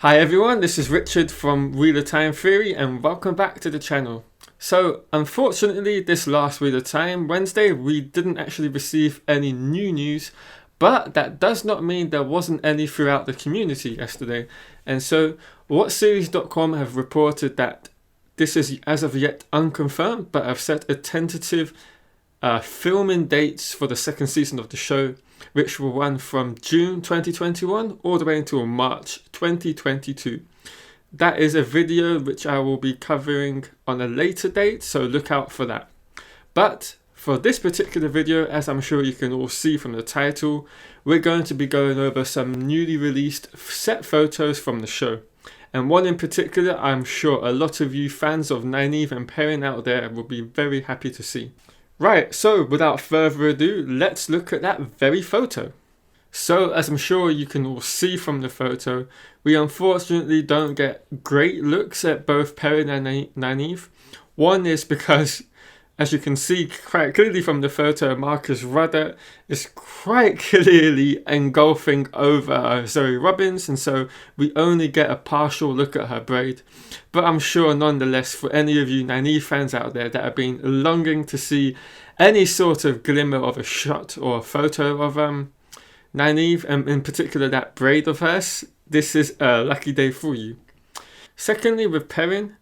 Hi everyone, this is Richard from Wheel of Time Theory and welcome back to the channel. So unfortunately this last Wheel of Time Wednesday we didn't actually receive any new news, but that does not mean there wasn't any throughout the community yesterday. And so whatseries.com have reported that this is as of yet unconfirmed, but have set a tentative filming dates for the second season of the show, which will run from June 2021 all the way until March 2022. That is a video which I will be covering on a later date, so look out for that. But for this particular video, as I'm sure you can all see from the title, we're going to be going over some newly released set photos from the show. And one in particular, I'm sure a lot of you fans of Nyneave and Perrin out there will be very happy to see. Right, so without further ado, let's look at that very photo. So, as I'm sure you can all see from the photo, we unfortunately don't get great looks at both Perrin and Nyneave. One is because, as you can see quite clearly from the photo, Marcus Rudder is quite clearly engulfing over Zoe Robbins, and so we only get a partial look at her braid. But I'm sure nonetheless, for any of you Nyneave fans out there that have been longing to see any sort of glimmer of a shot or a photo of Nyneave, and in particular that braid of hers, this is a lucky day for you. Secondly, with Perrin,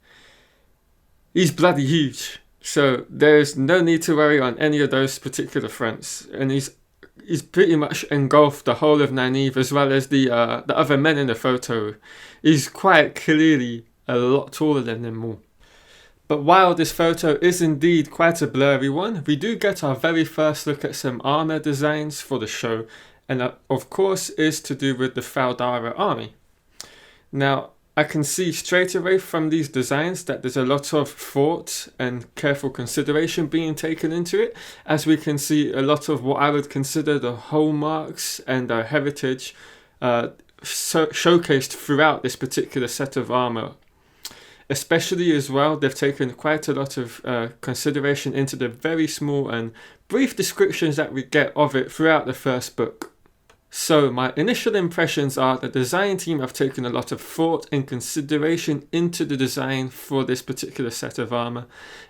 he's bloody huge. So there's no need to worry on any of those particular fronts, and he's pretty much engulfed the whole of Nyneave as well as the other men in the photo. He's quite clearly a lot taller than them all. But while this photo is indeed quite a blurry one, we do get our very first look at some armor designs for the show, and that of course is to do with the Fal Dara army. Now, I can see straight away from these designs that there's a lot of thought and careful consideration being taken into it, as we can see a lot of what I would consider the hallmarks and heritage showcased throughout this particular set of armor. Especially as well, they've taken quite a lot of consideration into the very small and brief descriptions that we get of it throughout the first book. So my initial impressions are the design team have taken a lot of thought and consideration into the design for this particular set of armor,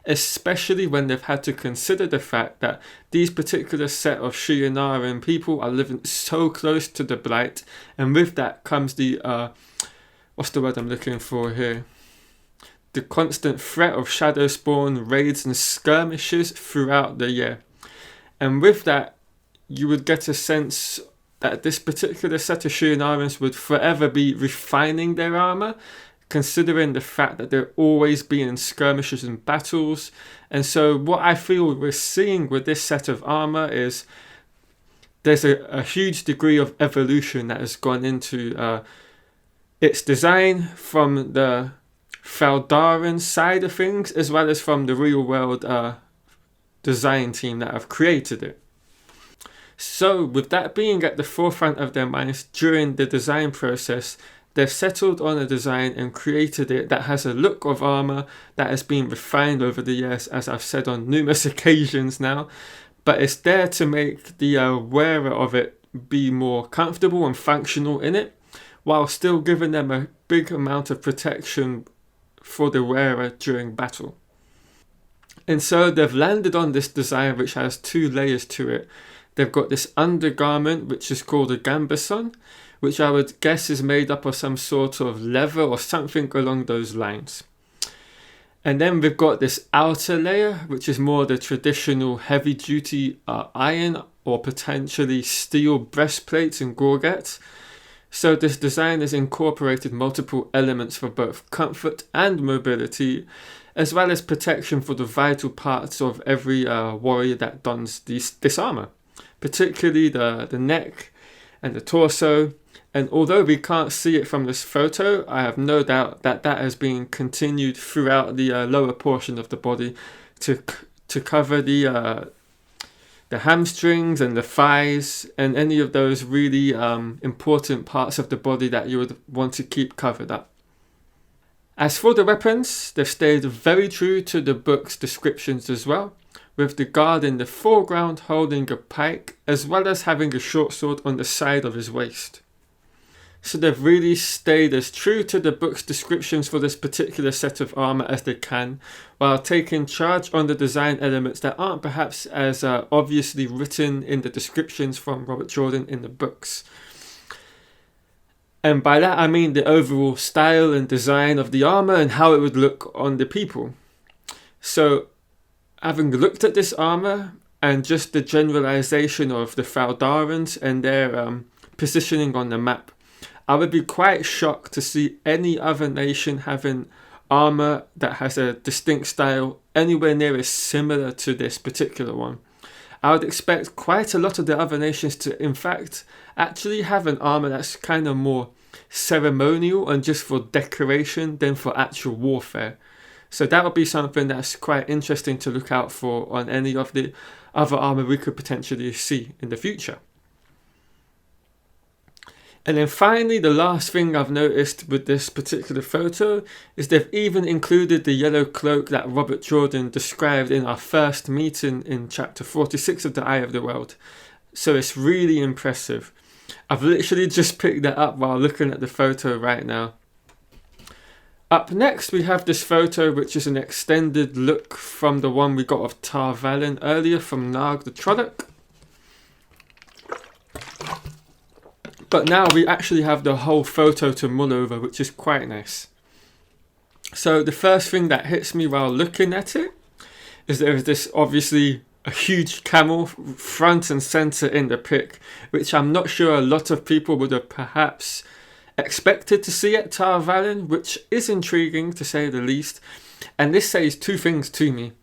especially when they've had to consider the fact that these particular set of Shienaran people are living so close to the Blight, and with that comes the, what's the word I'm looking for here? The constant threat of shadow spawn, raids and skirmishes throughout the year. And with that, you would get a sense that this particular set of Shienarans would forever be refining their armor, considering the fact that they're always being in skirmishes and battles. And so what I feel we're seeing with this set of armor is there's a huge degree of evolution that has gone into its design from the Fal Daran side of things, as well as from the real world design team that have created it. So with that being at the forefront of their minds during the design process, they've settled on a design and created it that has a look of armor that has been refined over the years, as I've said on numerous occasions now, but it's there to make the wearer of it be more comfortable and functional in it, while still giving them a big amount of protection for the wearer during battle. And so they've landed on this design which has two layers to it. They've got this undergarment which is called a gambeson, which I would guess is made up of some sort of leather or something along those lines. And then we've got this outer layer which is more the traditional heavy duty iron or potentially steel breastplates and gorgets. So this design has incorporated multiple elements for both comfort and mobility, as well as protection for the vital parts of every warrior that dons this armor, particularly the neck and the torso. And although we can't see it from this photo, I have no doubt that that has been continued throughout the lower portion of the body to cover the hamstrings and the thighs and any of those really important parts of the body that you would want to keep covered up. As for the weapons, they've stayed very true to the book's descriptions as well, with the guard in the foreground holding a pike as well as having a short sword on the side of his waist. So they've really stayed as true to the book's descriptions for this particular set of armor as they can, while taking charge on the design elements that aren't perhaps as obviously written in the descriptions from Robert Jordan in the books. And by that I mean the overall style and design of the armor and how it would look on the people. So having looked at this armor and just the generalization of the Fal Darans and their positioning on the map, I would be quite shocked to see any other nation having armor that has a distinct style anywhere near as similar to this particular one. I would expect quite a lot of the other nations to, in fact, actually have an armor that's kind of more ceremonial and just for decoration than for actual warfare. So that would be something that's quite interesting to look out for on any of the other armor we could potentially see in the future. And then finally, the last thing I've noticed with this particular photo is they've even included the yellow cloak that Robert Jordan described in our first meeting in chapter 46 of The Eye of the World. So it's really impressive. I've literally just picked that up while looking at the photo right now. Up next, we have this photo, which is an extended look from the one we got of Tar Valon earlier from Narg the Trolloc. But now we actually have the whole photo to mull over, which is quite nice. So the first thing that hits me while looking at it is there is this obviously a huge camel front and center in the pic, which I'm not sure a lot of people would have perhaps expected to see at Tar Valon, which is intriguing to say the least. And this says two things to me.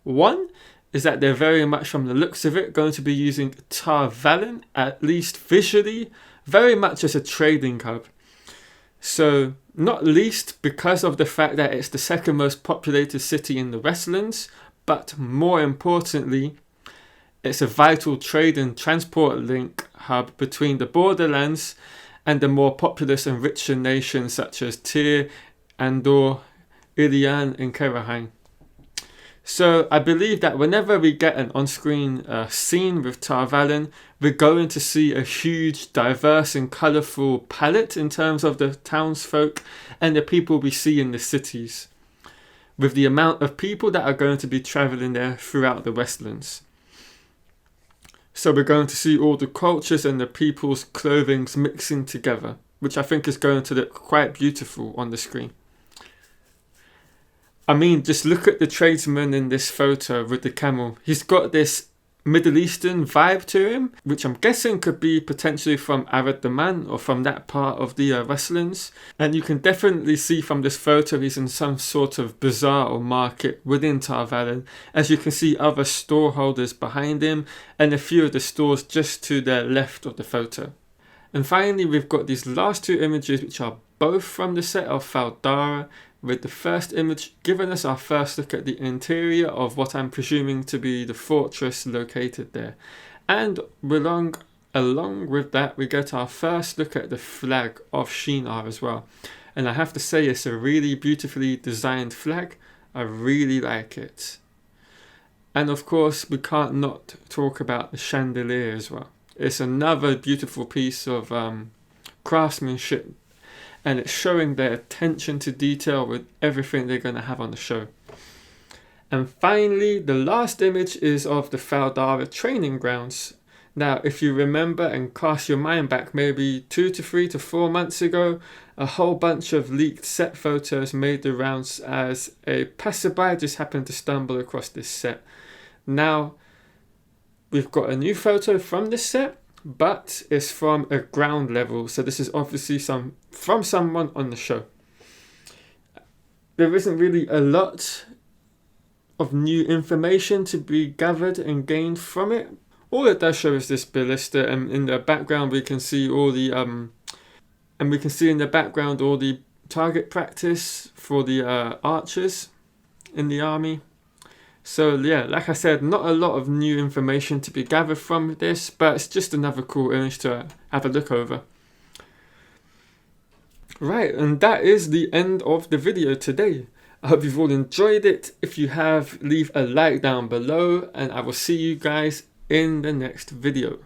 One is that they're very much, from the looks of it, going to be using Tar Valon, at least visually, very much as a trading hub. So, not least because of the fact that it's the second most populated city in the Westlands, but more importantly, it's a vital trade and transport link hub between the borderlands and the more populous and richer nations such as Tyr, Andor, Ilian and Keraheim. So I believe that whenever we get an on-screen scene with Tar Valon, we're going to see a huge, diverse and colourful palette in terms of the townsfolk and the people we see in the cities, with the amount of people that are going to be travelling there throughout the Westlands. So we're going to see all the cultures and the people's clothings mixing together, which I think is going to look quite beautiful on the screen. I mean, just look at the tradesman in this photo with the camel. He's got this Middle Eastern vibe to him, which I'm guessing could be potentially from Arad the Man or from that part of the Westlands. And you can definitely see from this photo he's in some sort of bazaar or market within Tar Valon, as you can see other storeholders behind him and a few of the stores just to the left of the photo. And finally, we've got these last two images, which are both from the set of Fal Dara, with the first image giving us our first look at the interior of what I'm presuming to be the fortress located there. And along with that, we get our first look at the flag of Shinar as well. And I have to say, it's a really beautifully designed flag. I really like it. And of course, we can't not talk about the chandelier as well. It's another beautiful piece of craftsmanship, and it's showing their attention to detail with everything they're going to have on the show. And finally, the last image is of the Fal Dara training grounds. Now, if you remember and cast your mind back maybe 2 to 3 to 4 months ago, a whole bunch of leaked set photos made the rounds as a passerby just happened to stumble across this set. Now, we've got a new photo from this set, but it's from a ground level, so this is obviously from someone on the show. There isn't really a lot of new information to be gathered and gained from it. All it does show is this ballista, and in the background we can see all the all the target practice for the archers in the army. So yeah, like I said, not a lot of new information to be gathered from this, but it's just another cool image to have a look over. Right, and that is the end of the video today. I hope you've all enjoyed it. If you have, leave a like down below, and I will see you guys in the next video.